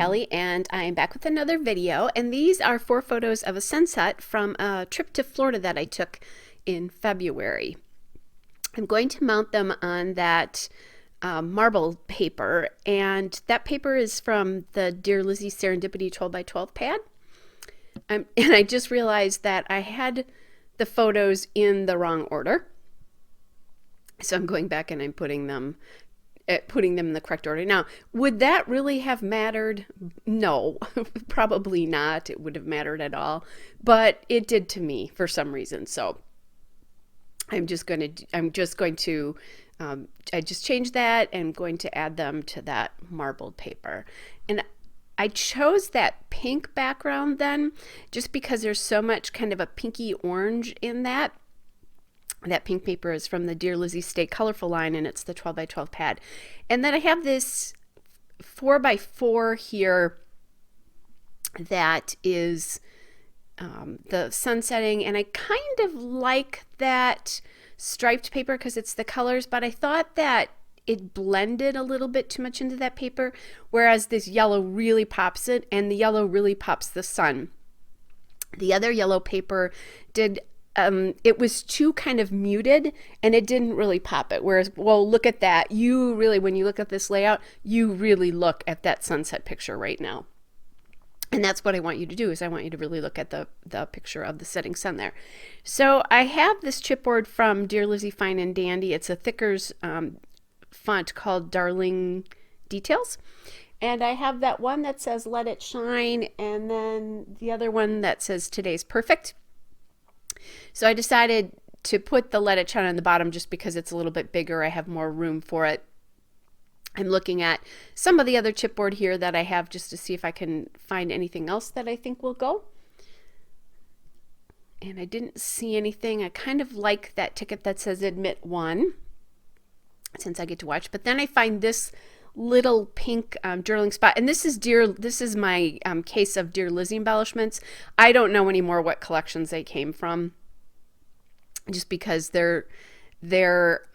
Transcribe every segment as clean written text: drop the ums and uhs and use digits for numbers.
Allie, and I'm back with another video, and these are 4 photos of a sunset from a trip to Florida that I took in February. I'm going to mount them on that marble paper, and that paper is from the Dear Lizzie Serendipity 12 by 12 pad. And I just realized that I had the photos in the wrong order, so I'm going back and I'm putting them in the correct order. Now, would that really have mattered? No, probably not. It would have mattered at all, but it did to me for some reason. So I just changed that and going to add them to that marbled paper. And I chose that pink background then just because there's so much kind of a pinky orange in that. That pink paper is from the Dear Lizzie Stay Colorful line, and it's the 12 by 12 pad. And then I have this 4 by 4 here that is the sun setting, and I kind of like that striped paper because it's the colors, but I thought that it blended a little bit too much into that paper, whereas this yellow really pops it, and the yellow really pops the sun. The other yellow paper did it was too kind of muted and it didn't really pop it. Whereas, well, look at that. You really, when you look at this layout, you really look at that sunset picture right now. And that's what I want you to do, is I want you to really look at the picture of the setting sun there. So I have this chipboard from Dear Lizzie Fine and Dandy. It's a Thicker's font called Darling Details. And I have that one that says Let It Shine, and then the other one that says Today's Perfect. So I decided to put the Let It Shine on the bottom just because it's a little bit bigger. I have more room for it. I'm looking at some of the other chipboard here that I have just to see if I can find anything else that I think will go. And I didn't see anything. I kind of like that ticket that says Admit One, since I get to watch. But then I find this little pink journaling spot, and this is my case of Dear Lizzie embellishments. I don't know anymore what collections they came from, just because there were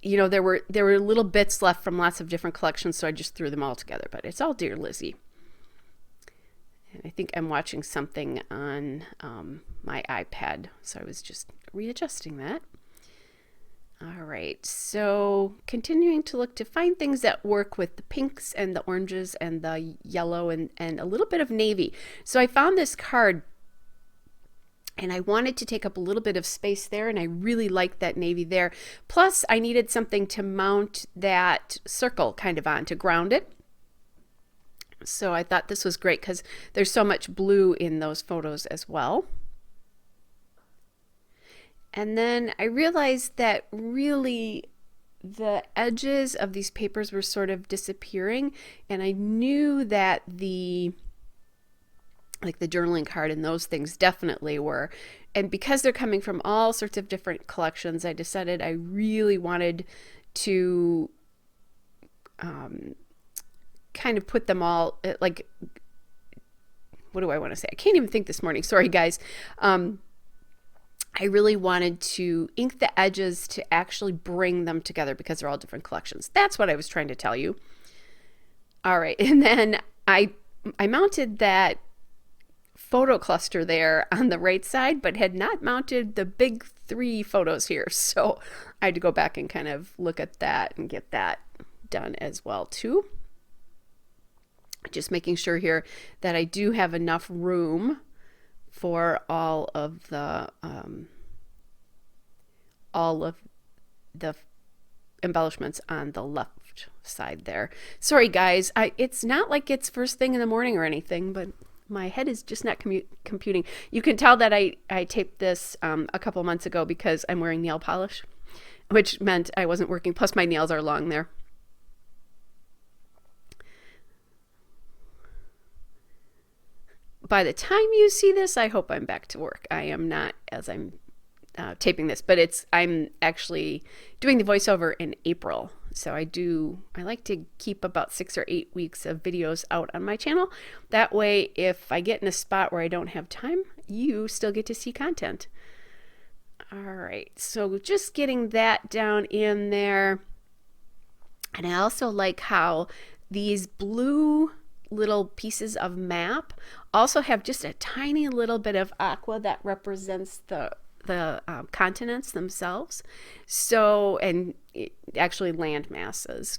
little bits left from lots of different collections, so I just threw them all together. But it's all Dear Lizzie. And I think I'm watching something on my iPad, so I was just readjusting that. All right, so continuing to look to find things that work with the pinks and the oranges and the yellow and a little bit of navy. So I found this card, and I wanted to take up a little bit of space there, and I really liked that navy there. Plus, I needed something to mount that circle kind of on to ground it. So I thought this was great because there's so much blue in those photos as well. And then I realized that really the edges of these papers were sort of disappearing, and I knew that the journaling card and those things definitely were. And because they're coming from all sorts of different collections, I decided I really wanted to kind of put them all, like, what do I want to say? I can't even think this morning. Sorry, guys. I really wanted to ink the edges to actually bring them together because they're all different collections. That's what I was trying to tell you. All right, and then I mounted that photo cluster there on the right side, but had not mounted the big 3 photos here. So I had to go back and kind of look at that and get that done as well too. Just making sure here that I do have enough room for all of the embellishments on the left side there. Sorry guys, it's not like it's first thing in the morning or anything, but my head is just not computing. You can tell that I taped this a couple months ago because I'm wearing nail polish, which meant I wasn't working, plus my nails are long there. By the time you see this, I hope I'm back to work. I am not, as I'm taping this, but I'm actually doing the voiceover in April. So I like to keep about 6 or 8 weeks of videos out on my channel. That way, if I get in a spot where I don't have time, you still get to see content. All right, so just getting that down in there. And I also like how these blue little pieces of map also have just a tiny little bit of aqua that represents the continents themselves. So, and actually land masses.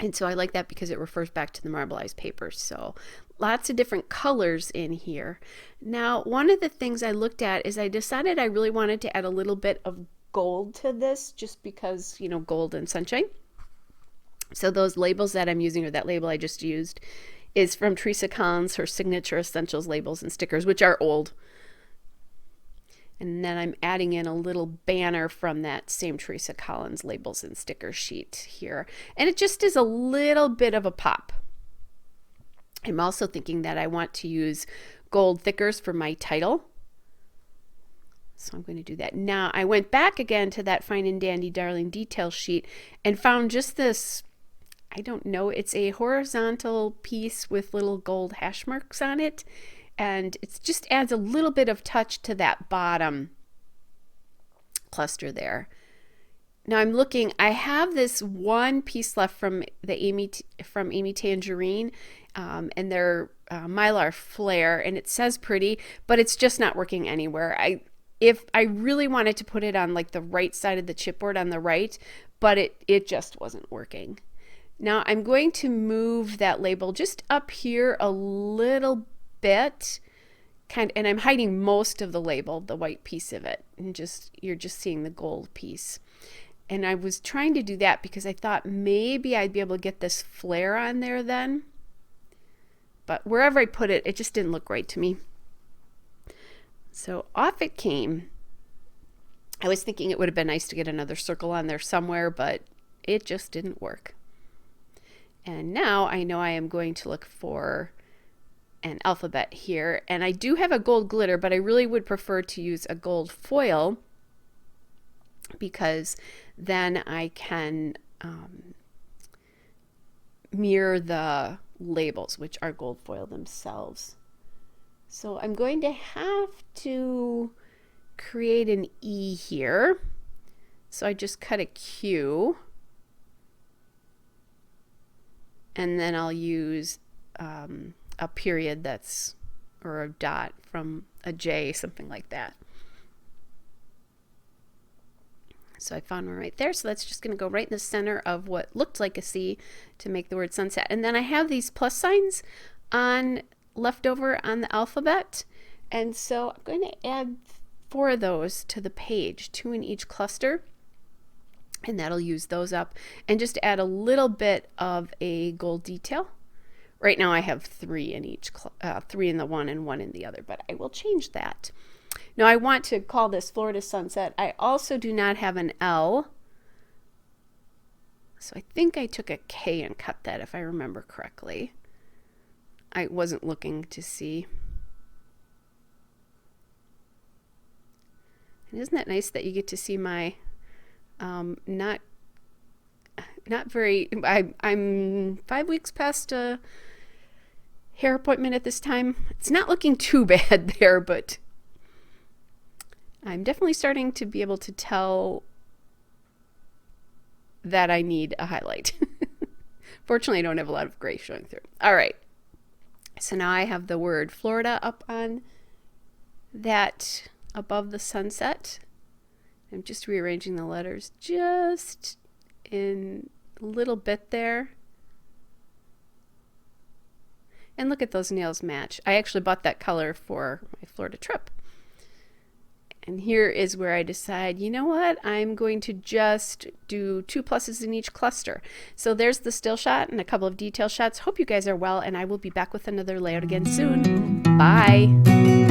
And so I like that because it refers back to the marbleized paper. So lots of different colors in here. Now, one of the things I looked at is I decided I really wanted to add a little bit of gold to this, just because, you know, gold and sunshine. So those labels that I'm using, or that label I just used, is from Teresa Collins, her Signature Essentials labels and stickers, which are old. And then I'm adding in a little banner from that same Teresa Collins labels and sticker sheet here. And it just is a little bit of a pop. I'm also thinking that I want to use gold thickers for my title. So I'm going to do that. Now I went back again to that Fine and Dandy Darling detail sheet and found just this, I don't know, it's a horizontal piece with little gold hash marks on it. And it just adds a little bit of touch to that bottom cluster there. Now I'm looking, I have this one piece left from Amy Tangerine, and their Mylar Flare, and it says pretty, but it's just not working anywhere. If I really wanted to put it on like the right side of the chipboard on the right, but it just wasn't working. Now I'm going to move that label just up here a little bit, and I'm hiding most of the label, the white piece of it, and you're just seeing the gold piece. And I was trying to do that because I thought maybe I'd be able to get this flare on there then, but wherever I put it, it just didn't look right to me. So off it came. I was thinking it would have been nice to get another circle on there somewhere, but it just didn't work. And now I know I am going to look for an alphabet here, and I do have a gold glitter, but I really would prefer to use a gold foil because then I can mirror the labels, which are gold foil themselves. So I'm going to have to create an E here. So I just cut a Q, and then I'll use a period or a dot from a J, something like that. So I found one right there. So that's just going to go right in the center of what looked like a C to make the word sunset. And then I have these plus signs left over on the alphabet. And so I'm going to add 4 of those to the page, 2 in each cluster. And that'll use those up. And just add a little bit of a gold detail. Right now I have 3 in each, 3 in the one and 1 in the other, but I will change that. Now I want to call this Florida Sunset. I also do not have an L, so I think I took a K and cut that if I remember correctly. I wasn't looking to see. And isn't that nice that you get to see my not very, I'm 5 weeks past a hair appointment at this time. It's not looking too bad there, but I'm definitely starting to be able to tell that I need a highlight. Fortunately, I don't have a lot of gray showing through. All right. So now I have the word Florida up on that above the sunset. I'm just rearranging the letters just in a little bit there. And look at those nails match. I actually bought that color for my Florida trip. And here is where I decide, you know what, I'm going to just do 2 pluses in each cluster. So there's the still shot and a couple of detail shots. Hope you guys are well, and I will be back with another layout again soon. Bye.